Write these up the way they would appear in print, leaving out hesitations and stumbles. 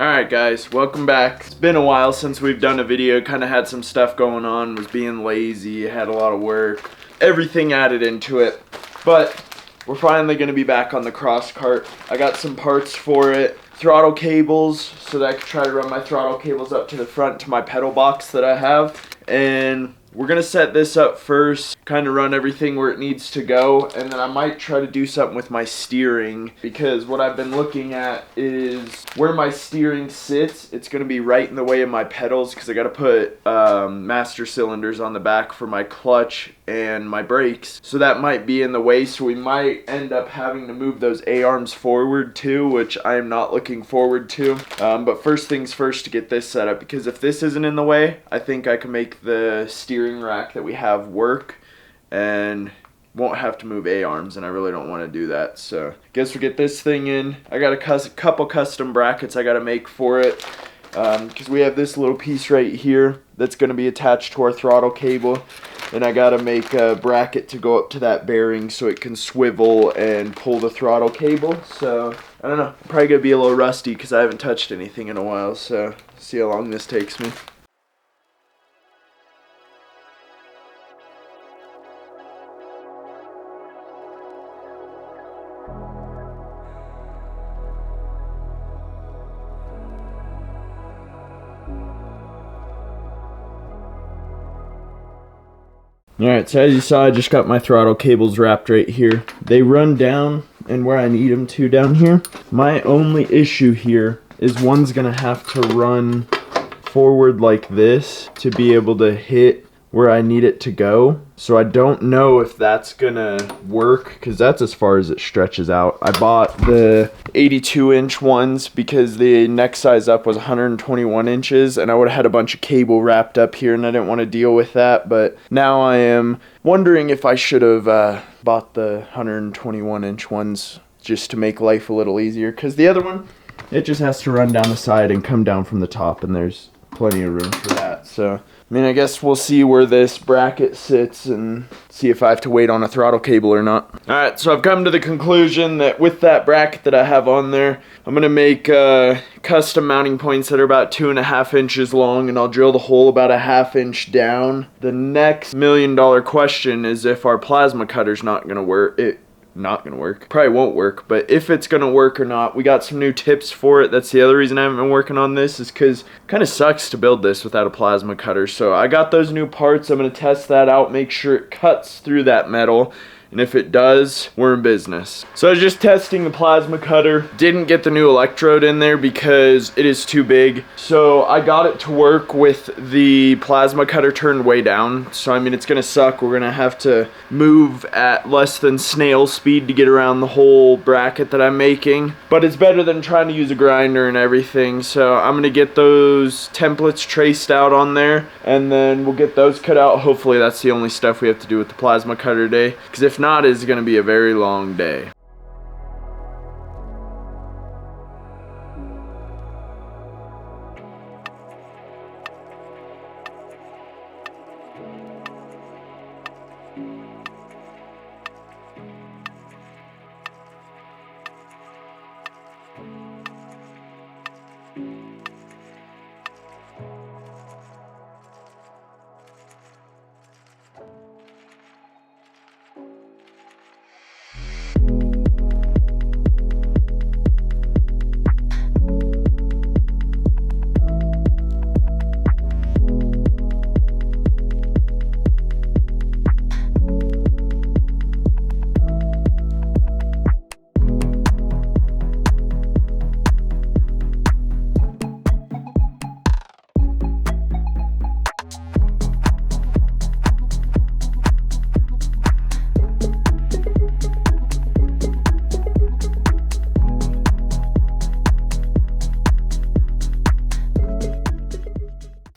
Alright guys, welcome back. It's been a while since we've done a video. Kind of had some stuff going on, was being lazy, had a lot of work, everything added into it. But we're finally going to be back on the crosskart. I got some parts for it, throttle cables, so that I can try to run my throttle cables up to the front to my pedal box that I have. And we're going to set this up first, kind of run everything where it needs to go, and then I might try to do something with my steering, because what I've been looking at is where my steering sits, it's going to be right in the way of my pedals, because I got to put master cylinders on the back for my clutch and my brakes, so that might be in the way, so we might end up having to move those A-arms forward too, which I am not looking forward to. But first things first to get this set up, because if this isn't in the way, I think I can make the steering rack that we have work and won't have to move A-arms, and I really don't want to do that. So guess we'll get this thing in. I got a couple custom brackets I got to make for it, because we have this little piece right here that's going to be attached to our throttle cable, and I got to make a bracket to go up to that bearing so it can swivel and pull the throttle cable. So I don't know, probably going to be a little rusty because I haven't touched anything in a while, so see how long this takes me. Alright, so as you saw, I just got my throttle cables wrapped right here. They run down and where I need them to down here. My only issue here is one's gonna have to run forward like this to be able to hit where I need it to go. So I don't know if that's gonna work, because that's as far as it stretches out. I bought the 82-inch ones because the next size up was 121 inches, and I would have had a bunch of cable wrapped up here, and I didn't want to deal with that. But now I am wondering if I should have bought the 121-inch ones just to make life a little easier, because the other one, it just has to run down the side and come down from the top, and there's plenty of room for that. So I mean, I guess we'll see where this bracket sits and see if I have to wait on a throttle cable or not. Alright, so I've come to the conclusion that with that bracket that I have on there, I'm going to make custom mounting points that are about 2.5 inches long, and I'll drill the hole about 1/2 inch down. The next $1 million question is if our plasma cutter's not going to work. Probably won't work, but if it's gonna work or not, we got some new tips for it. That's the other reason I haven't been working on this, is because it kind of sucks to build this without a plasma cutter. So I got those new parts. I'm gonna test that out, make sure it cuts through that metal, and if it does, we're in business. So I was just testing the plasma cutter. Didn't get the new electrode in there because it is too big. So I got it to work with the plasma cutter turned way down. So I mean, it's gonna suck. We're gonna have to move at less than snail speed to get around the whole bracket that I'm making. But it's better than trying to use a grinder and everything. So I'm gonna get those templates traced out on there, and then we'll get those cut out. Hopefully that's the only stuff we have to do with the plasma cutter today, because if not, it's going to be a very long day.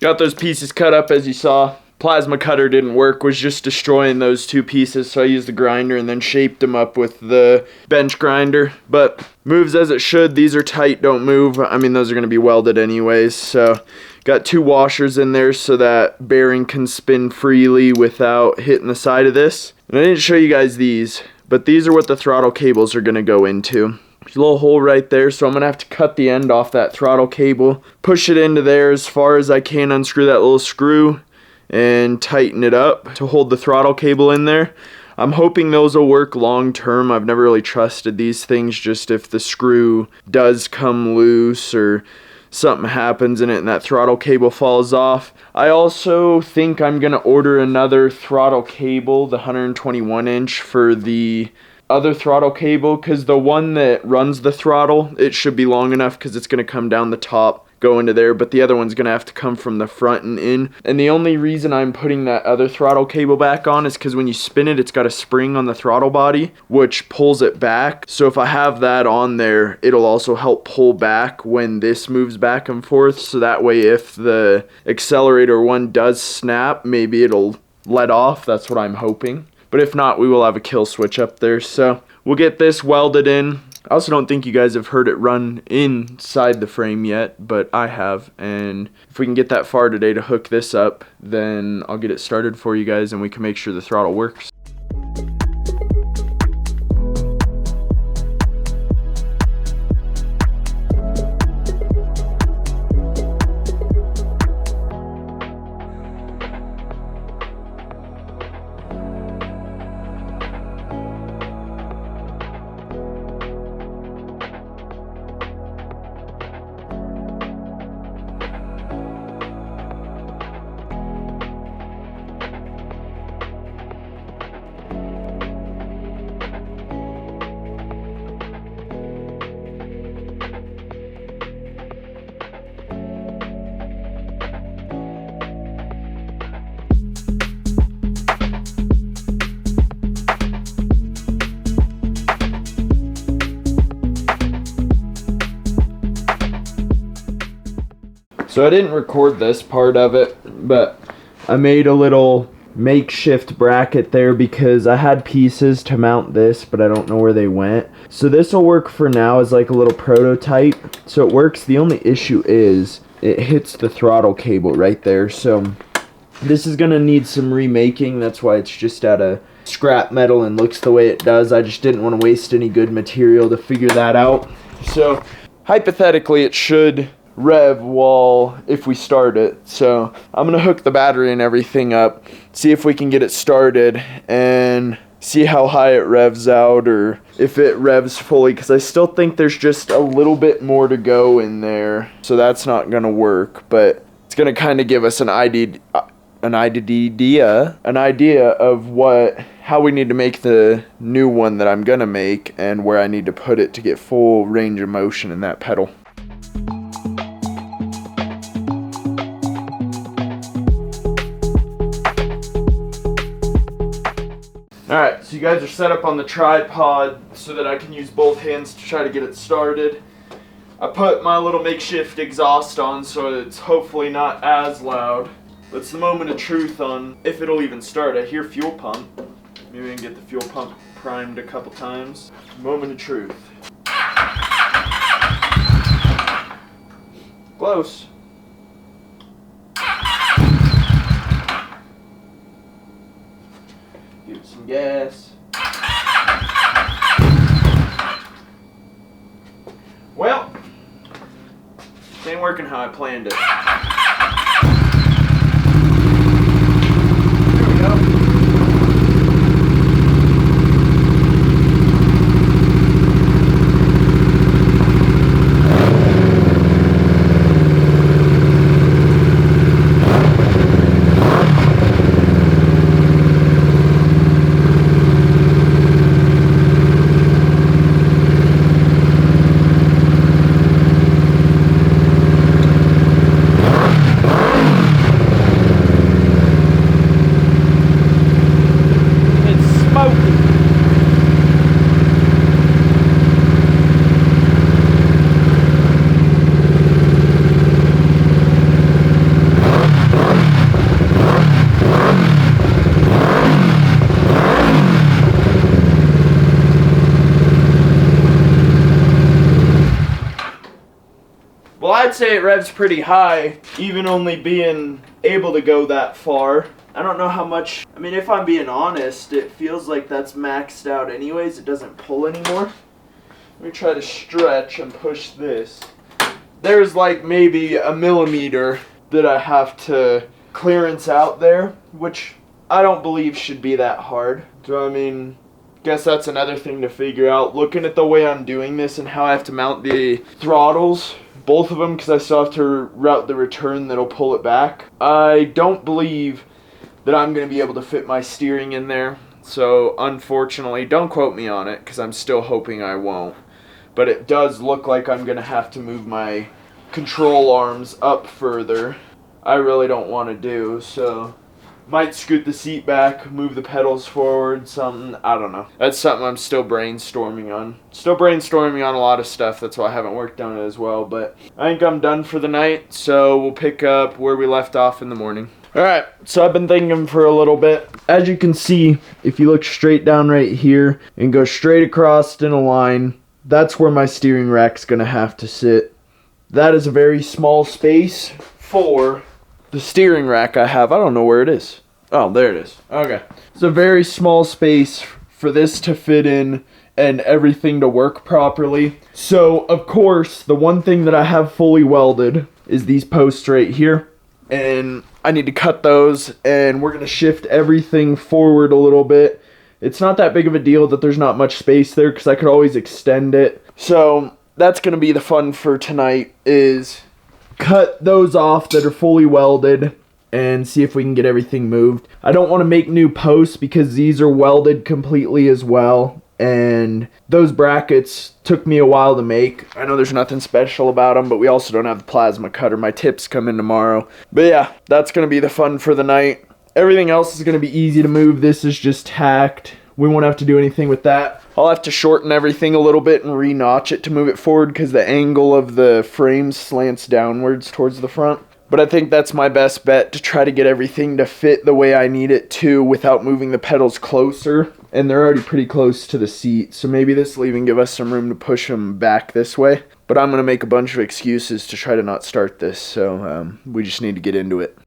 Got those pieces cut up as you saw. Plasma cutter didn't work, was just destroying those two pieces, so I used the grinder and then shaped them up with the bench grinder. But moves as it should. These are tight, don't move. I mean, those are going to be welded anyways, so got two washers in there so that bearing can spin freely without hitting the side of this. And I didn't show you guys these, but these are what the throttle cables are going to go into. There's a little hole right there, so I'm gonna have to cut the end off that throttle cable, push it into there as far as I can, unscrew that little screw, and tighten it up to hold the throttle cable in there. I'm hoping those will work long term. I've never really trusted these things, just if the screw does come loose or something happens in it and that throttle cable falls off. I also think I'm gonna order another throttle cable, the 121 inch, for the other throttle cable, because the one that runs the throttle, it should be long enough because it's gonna come down the top, go into there, but the other one's gonna have to come from the front and in. And the only reason I'm putting that other throttle cable back on is because when you spin it, it's got a spring on the throttle body which pulls it back. So if I have that on there, it'll also help pull back when this moves back and forth, so that way if the accelerator one does snap, maybe it'll let off. That's what I'm hoping. But if not, we will have a kill switch up there. So we'll get this welded in. I also don't think you guys have heard it run inside the frame yet, but I have. And if we can get that far today to hook this up, then I'll get it started for you guys and we can make sure the throttle works. So I didn't record this part of it, but I made a little makeshift bracket there because I had pieces to mount this, but I don't know where they went. So this will work for now as like a little prototype. So it works. The only issue is it hits the throttle cable right there. So this is going to need some remaking. That's why it's just out of scrap metal and looks the way it does. I just didn't want to waste any good material to figure that out. So hypothetically it should rev if we start it. So I'm gonna hook the battery and everything up, see if we can get it started and see how high it revs out, or if it revs fully, because I still think there's just a little bit more to go in there. So that's not gonna work, but it's gonna kind of give us an idea of how we need to make the new one that I'm gonna make and where I need to put it to get full range of motion in that pedal. Alright, so you guys are set up on the tripod so that I can use both hands to try to get it started. I put my little makeshift exhaust on so it's hopefully not as loud. But it's the moment of truth on if it'll even start. I hear fuel pump. Maybe I can get the fuel pump primed a couple times. Moment of truth. Close. Give it some gas. Well, it ain't working how I planned it. There we go. Well, I'd say it revs pretty high, even only being able to go that far. I don't know how much, I mean, if I'm being honest, it feels like that's maxed out anyways. It doesn't pull anymore. let me try to stretch and push this. There's like maybe a millimeter that I have to clearance out there, which I don't believe should be that hard. So I mean, guess that's another thing to figure out. Looking at the way I'm doing this and how I have to mount the throttles, both of them, because I still have to route the return that'll pull it back. I don't believe that I'm going to be able to fit my steering in there. So unfortunately, don't quote me on it, because I'm still hoping I won't. But it does look like I'm going to have to move my control arms up further. I really don't want to do, so might scoot the seat back, move the pedals forward, something. I don't know. That's something I'm still brainstorming on. Still brainstorming on a lot of stuff. That's why I haven't worked on it as well. But I think I'm done for the night, so we'll pick up where we left off in the morning. Alright, so I've been thinking for a little bit. As you can see, if you look straight down right here and go straight across in a line, that's where my steering rack's going to have to sit. That is a very small space for the steering rack I have. I don't know where it is. Oh, there it is. Okay. It's a very small space for this to fit in and everything to work properly. So, of course, the one thing that I have fully welded is these posts right here. And I need to cut those, and we're going to shift everything forward a little bit. It's not that big of a deal that there's not much space there, because I could always extend it. So that's going to be the fun for tonight, is cut those off that are fully welded and see if we can get everything moved. I don't want to make new posts because these are welded completely as well. And those brackets took me a while to make. I know there's nothing special about them, but we also don't have the plasma cutter. My tips come in tomorrow. But yeah, that's going to be the fun for the night. Everything else is going to be easy to move. This is just tacked. We won't have to do anything with that. I'll have to shorten everything a little bit and re-notch it to move it forward because the angle of the frame slants downwards towards the front. But I think that's my best bet, to try to get everything to fit the way I need it to without moving the pedals closer. And they're already pretty close to the seat, so maybe this will even give us some room to push them back this way. But I'm going to make a bunch of excuses to try to not start this, so we just need to get into it.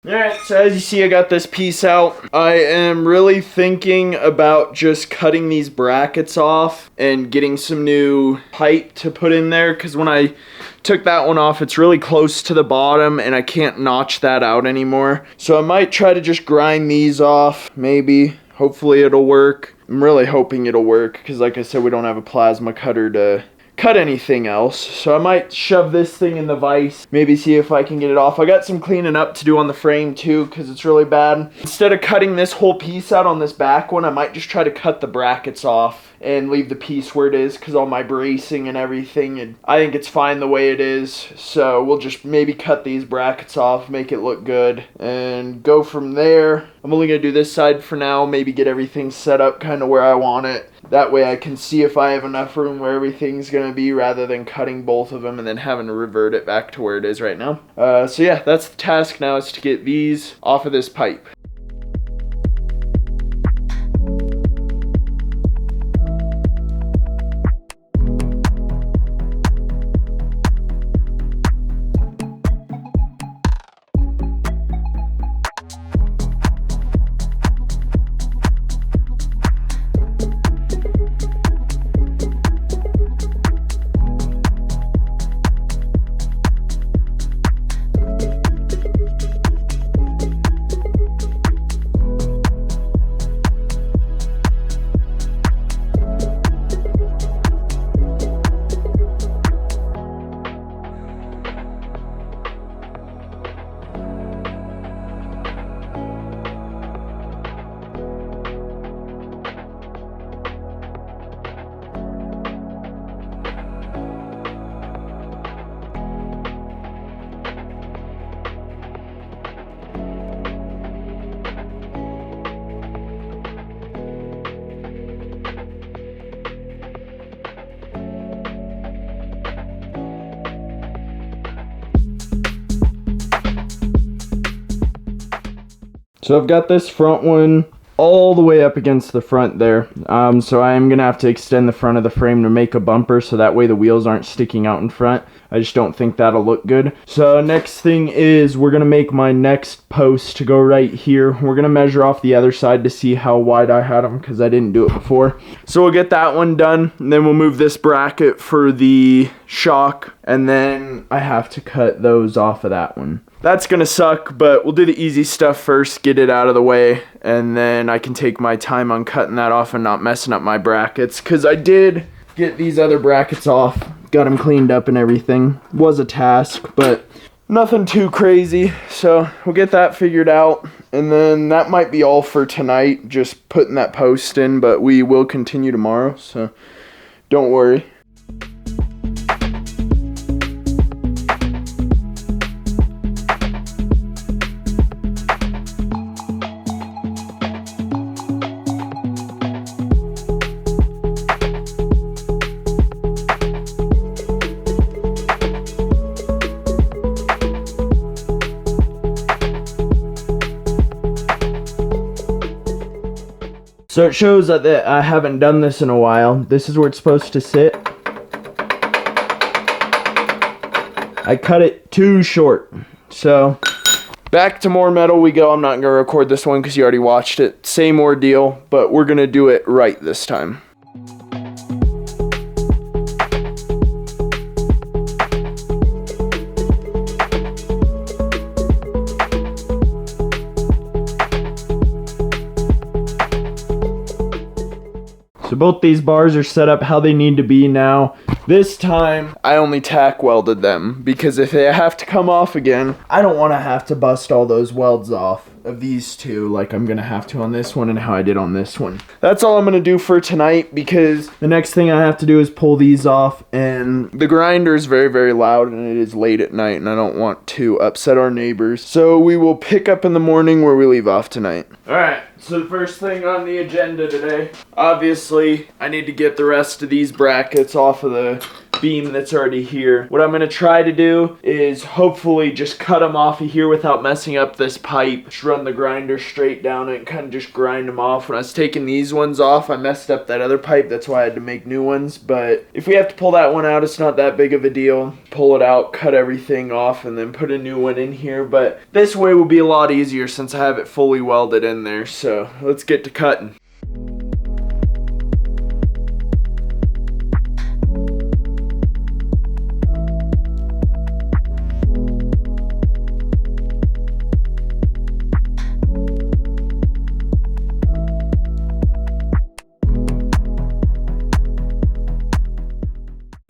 Alright, so as you see, I got this piece out. I am really thinking about just cutting these brackets off and getting some new pipe to put in there, because when I took that one off, it's really close to the bottom and I can't notch that out anymore. So I might try to just grind these off, maybe. Hopefully it'll work. I'm really hoping it'll work, because like I said, we don't have a plasma cutter to cut anything else. So I might shove this thing in the vise, maybe see if I can get it off. I got some cleaning up to do on the frame too, because it's really bad. Instead of cutting this whole piece out on this back one, I might just try to cut the brackets off and leave the piece where it is, because all my bracing and everything, and I think it's fine the way it is. So we'll just maybe cut these brackets off, make it look good, and go from there. I'm only going to do this side for now, maybe get everything set up kind of where I want it. That way I can see if I have enough room where everything's going to be, rather than cutting both of them and then having to revert it back to where it is right now. So yeah, that's the task now, is to get these off of this pipe. So I've got this front one all the way up against the front there. So I am gonna have to extend the front of the frame to make a bumper so that way the wheels aren't sticking out in front. I just don't think that'll look good. So next thing is we're gonna make my next post to go right here. We're gonna measure off the other side to see how wide I had them because I didn't do it before. So we'll get that one done, and then we'll move this bracket for the shock, and then I have to cut those off of that one. That's gonna suck, but we'll do the easy stuff first, get it out of the way, and then I can take my time on cutting that off and not messing up my brackets, because I did get these other brackets off, got them cleaned up and everything. Was a task, but nothing too crazy, so we'll get that figured out, and then that might be all for tonight, just putting that post in, but we will continue tomorrow, so don't worry. So it shows that I haven't done this in a while. This is where it's supposed to sit. I cut it too short. So back to more metal we go. I'm not going to record this one because you already watched it. Same ordeal, but we're going to do it right this time. So both these bars are set up how they need to be now. This time, I only tack welded them because if they have to come off again, I don't want to have to bust all those welds off of these two like I'm going to have to on this one and how I did on this one. That's all I'm going to do for tonight because the next thing I have to do is pull these off, and the grinder is very, very loud and it is late at night and I don't want to upset our neighbors. So we will pick up in the morning where we leave off tonight. Alright, so the first thing on the agenda today, obviously I need to get the rest of these brackets off of the beam that's already here. What I'm going to try to do is hopefully just cut them off of here without messing up this pipe. Just run the grinder straight down it and kind of just grind them off. When I was taking these ones off, I messed up that other pipe. That's why I had to make new ones. But if we have to pull that one out, it's not that big of a deal. Pull it out, cut everything off, and then put a new one in here. But this way will be a lot easier since I have it fully welded in there. So let's get to cutting.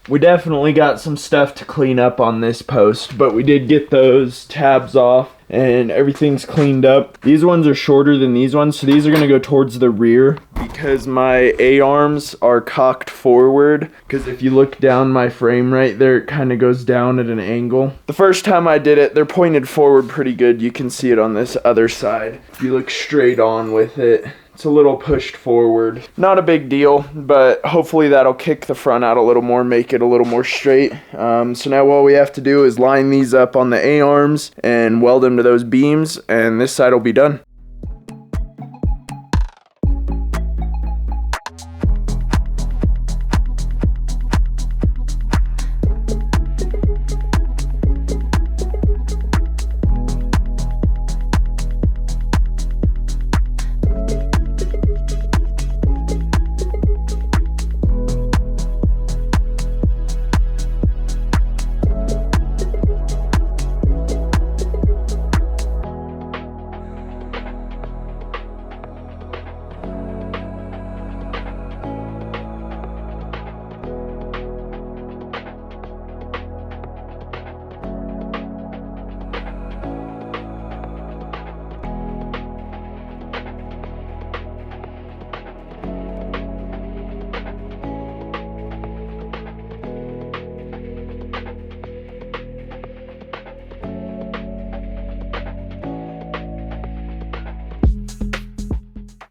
We definitely got some stuff to clean up on this post, but we did get those tabs off and everything's cleaned up. These ones are shorter than these ones, so these are going to go towards the rear because my A-arms are cocked forward, because if you look down my frame right there, it kind of goes down at an angle. The first time I did it, they're pointed forward pretty good. You can see it on this other side. If you look straight on with it, it's a little pushed forward. Not a big deal, but hopefully that'll kick the front out a little more, make it a little more straight. So now all we have to do is line these up on the A-arms and weld them to those beams, and this side will be done.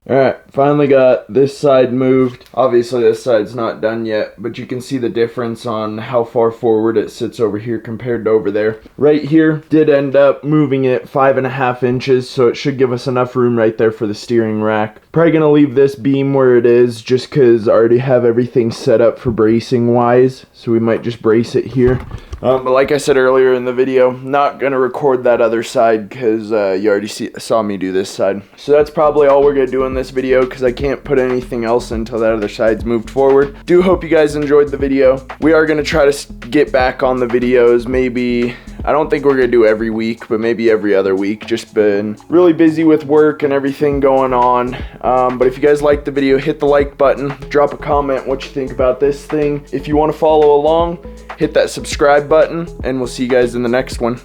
Alright, Finally got this side moved. Obviously this side's not done yet, but you can see the difference on how far forward it sits over here compared to over there. Right here did end up moving it 5.5 inches, so it should give us enough room right there for the steering rack. Probably gonna leave this beam where it is just because I already have everything set up for bracing wise, so we might just brace it here. But like I said earlier in the video, not gonna record that other side because you already saw me do this side. So that's probably all we're gonna do in this video because I can't put anything else until that other side's moved forward. Do hope you guys enjoyed the video. We are gonna try to get back on the videos, maybe, I don't think we're gonna do every week, but maybe every other week. Just been really busy with work and everything going on. But if you guys liked the video, hit the like button, drop a comment what you think about this thing. If you wanna follow along, hit that subscribe button, and we'll see you guys in the next one.